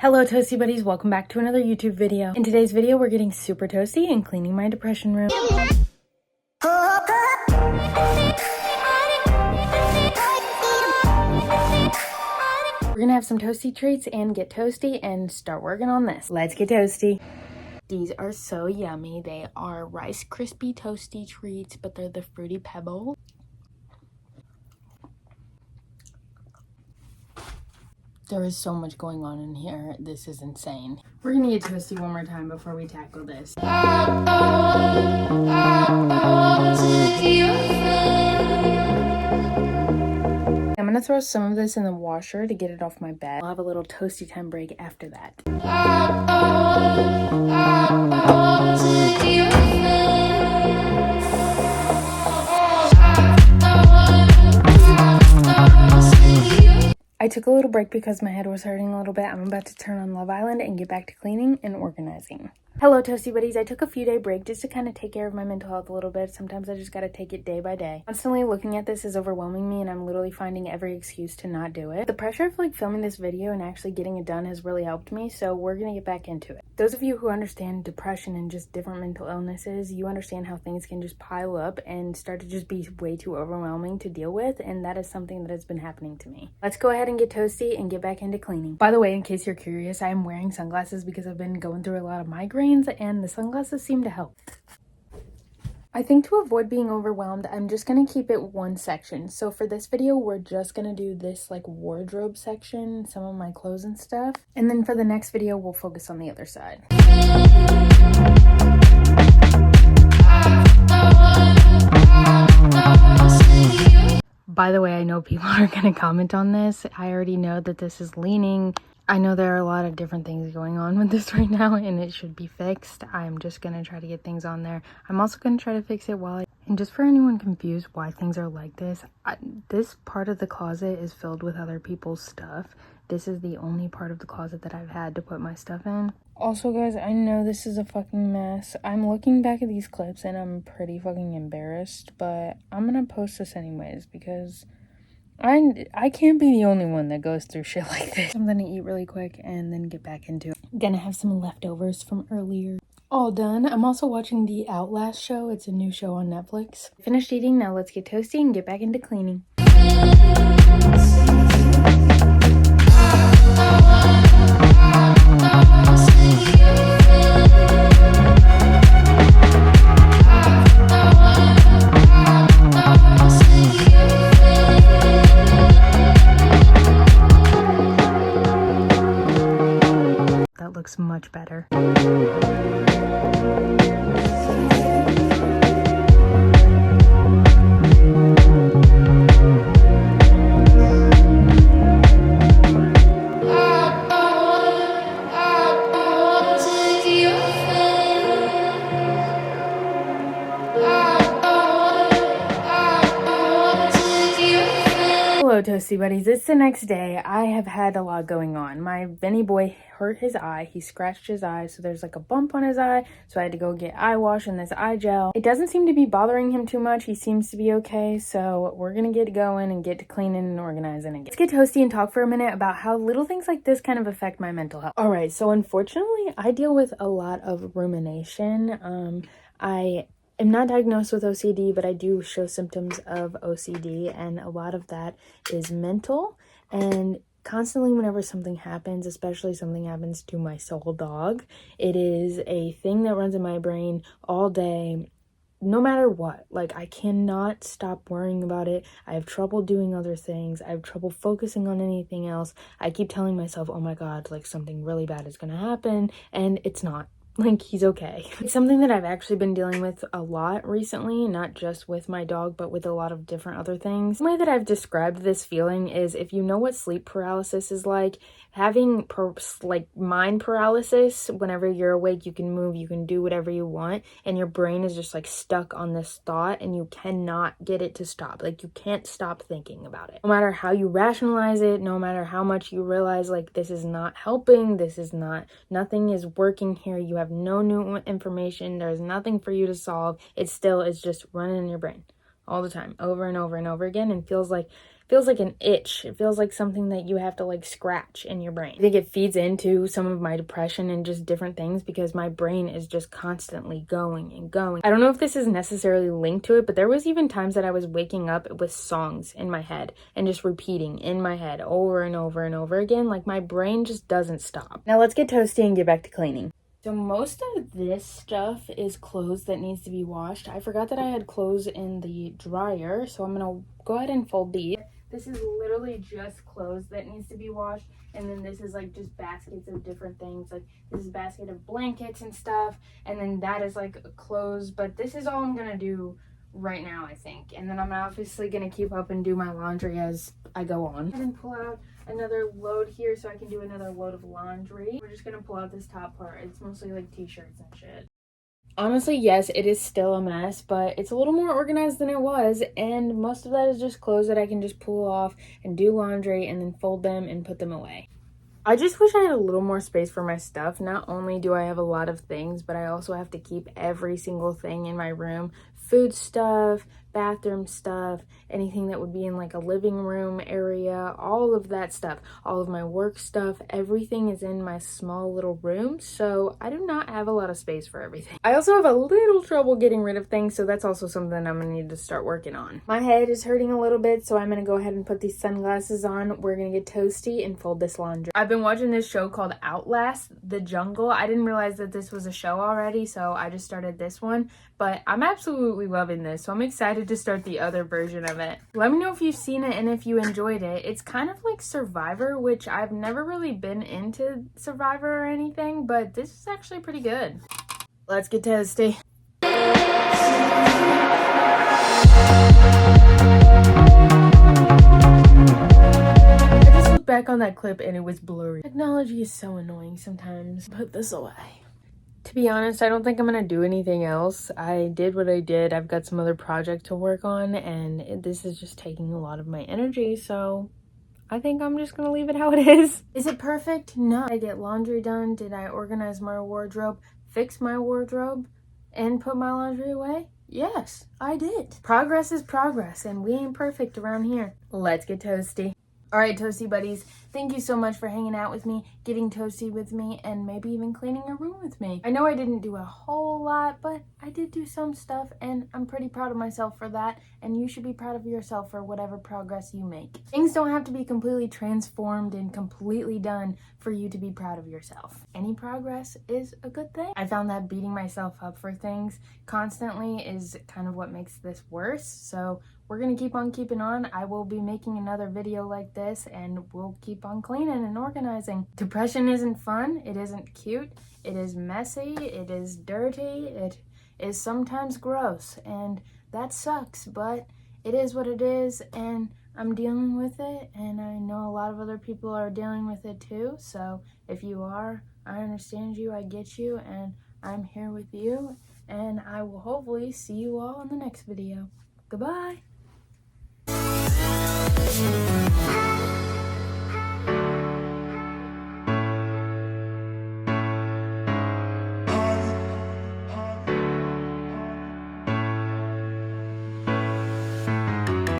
Hello toasty buddies, welcome back to another YouTube video. In today's video we're getting super toasty and cleaning my depression room. We're gonna have some toasty treats and get toasty and start working on this. Let's get toasty. These are so yummy. They are Rice Krispie Toasty treats, but they're the Fruity Pebble. There is so much going on in here. This is insane. We're gonna get toasty one more time before we tackle this. I'm gonna throw some of this in the washer to get it off my bed. I'll have a little toasty time break after that. I took a little break because my head was hurting a little bit. I'm about to turn on Love Island and get back to cleaning and organizing. Hello toasty buddies, I took a few day break just to kind of take care of my mental health a little bit. Sometimes I just gotta take it day by day. Constantly looking at this is overwhelming me and I'm literally finding every excuse to not do it. The pressure of filming this video and actually getting it done has really helped me, so we're gonna get back into it. Those of you who understand depression and just different mental illnesses, you understand how things can just pile up and start to just be way too overwhelming to deal with, and that is something that has been happening to me. Let's go ahead and get toasty and get back into cleaning. By the way, in case you're curious, I am wearing sunglasses because I've been going through a lot of migraines and the sunglasses seem to help. I think to avoid being overwhelmed, I'm just going to keep it one section. So for this video, we're just going to do this wardrobe section, some of my clothes and stuff. And then for the next video, we'll focus on the other side. By the way, I know people are going to comment on this. I already know that this is leaning. I know there are a lot of different things going on with this right now and it should be fixed. I'm just going to try to get things on there. I'm also going to try to fix it and just for anyone confused why things are like this, this part of the closet is filled with other people's stuff. This is the only part of the closet that I've had to put my stuff in. Also guys, I know this is a fucking mess. I'm looking back at these clips and I'm pretty fucking embarrassed, but I'm going to post this anyways because I can't be the only one that goes through shit like this. I'm gonna eat really quick and then get back into it. Gonna have some leftovers from earlier. All done. I'm also watching the Outlast show. It's a new show on Netflix. Finished eating, now let's get toasty and get back into cleaning. Looks much better. Hello toasty buddies, it's the next day. I have had a lot going on. My Benny boy hurt his eye. He scratched his eye, so there's a bump on his eye, so I had to go get eye wash and this eye gel. It doesn't seem to be bothering him too much. He seems to be okay, so we're gonna get going and get to cleaning and organizing again. Let's get toasty and talk for a minute about how little things like this kind of affect my mental health. Alright, so unfortunately I deal with a lot of rumination. I'm not diagnosed with OCD, but I do show symptoms of OCD, and a lot of that is mental. And constantly whenever something happens, especially something happens to my soul dog, it is a thing that runs in my brain all day, no matter what. I cannot stop worrying about it. I have trouble doing other things. I have trouble focusing on anything else. I keep telling myself, oh my god, something really bad is gonna happen, and it's not. He's okay. It's something that I've actually been dealing with a lot recently, not just with my dog, but with a lot of different other things. The way that I've described this feeling is, if you know what sleep paralysis is like, having mind paralysis. Whenever you're awake, you can move, you can do whatever you want, and your brain is just stuck on this thought and you cannot get it to stop. You can't stop thinking about it. No matter how you rationalize it, no matter how much you realize this is not helping, nothing is working here, you have no new information, there's nothing for you to solve, it still is just running in your brain all the time, over and over and over again, and feels like feels like an itch. It feels like something that you have to like scratch in your brain. I think it feeds into some of my depression and just different things because my brain is just constantly going and going. I don't know if this is necessarily linked to it, but there was even times that I was waking up with songs in my head and just repeating in my head over and over and over again. Like my brain just doesn't stop. Now let's get toasty and get back to cleaning. So most of this stuff is clothes that needs to be washed. I forgot that I had clothes in the dryer, so I'm gonna go ahead and fold these. This is literally just clothes that needs to be washed, and then this is like just baskets of different things. Like this is a basket of blankets and stuff, and then that is like clothes, but this is all I'm gonna do right now, I think. And then I'm obviously gonna keep up and do my laundry as I go on. And pull out another load here so I can do another load of laundry. We're just gonna pull out this top part. It's mostly like t-shirts and shit. Honestly, yes, it is still a mess, but it's a little more organized than it was, and most of that is just clothes that I can just pull off and do laundry and then fold them and put them away. I just wish I had a little more space for my stuff. Not only do I have a lot of things, but I also have to keep every single thing in my room. Food stuff, bathroom stuff, anything that would be in like a living room area, all of that stuff, all of my work stuff, everything is in my small little room, so I do not have a lot of space for everything. I also have a little trouble getting rid of things, so that's also something I'm gonna need to start working on. My head is hurting a little bit, so I'm gonna go ahead and put these sunglasses on. We're gonna get toasty and fold this laundry. I've been watching this show called Outlast the Jungle. I didn't realize that this was a show already, so I just started this one, but I'm absolutely loving this, so I'm excited to start the other version of it. Let me know if you've seen it and if you enjoyed it. It's kind of like Survivor, which I've never really been into Survivor or anything, but this is actually pretty good. Let's get toasty. I just looked back on that clip and it was blurry. Technology is so annoying sometimes. Put this away. To be honest, I don't think I'm gonna do anything else. I did what I did. I've got some other project to work on, and this is just taking a lot of my energy, so I think I'm just gonna leave it how it is. Is it perfect? No. Did I get laundry done? Did I organize my wardrobe, fix my wardrobe, and put my laundry away? Yes, I did. Progress is progress, and we ain't perfect around here. Let's get toasty. All right, toasty buddies, thank you so much for hanging out with me, getting toasty with me, and maybe even cleaning a room with me. I know I didn't do a whole lot, but I did do some stuff, and I'm pretty proud of myself for that, and you should be proud of yourself for whatever progress you make. Things don't have to be completely transformed and completely done for you to be proud of yourself. Any progress is a good thing. I found that beating myself up for things constantly is kind of what makes this worse, so we're gonna keep on keeping on. I will be making another video like this, and we'll keep on cleaning and organizing. Depression isn't fun, it isn't cute, it is messy, it is dirty, it is sometimes gross, and that sucks, but it is what it is, and I'm dealing with it, and I know a lot of other people are dealing with it too, so if you are, I understand you, I get you, and I'm here with you, and I will hopefully see you all in the next video. Goodbye!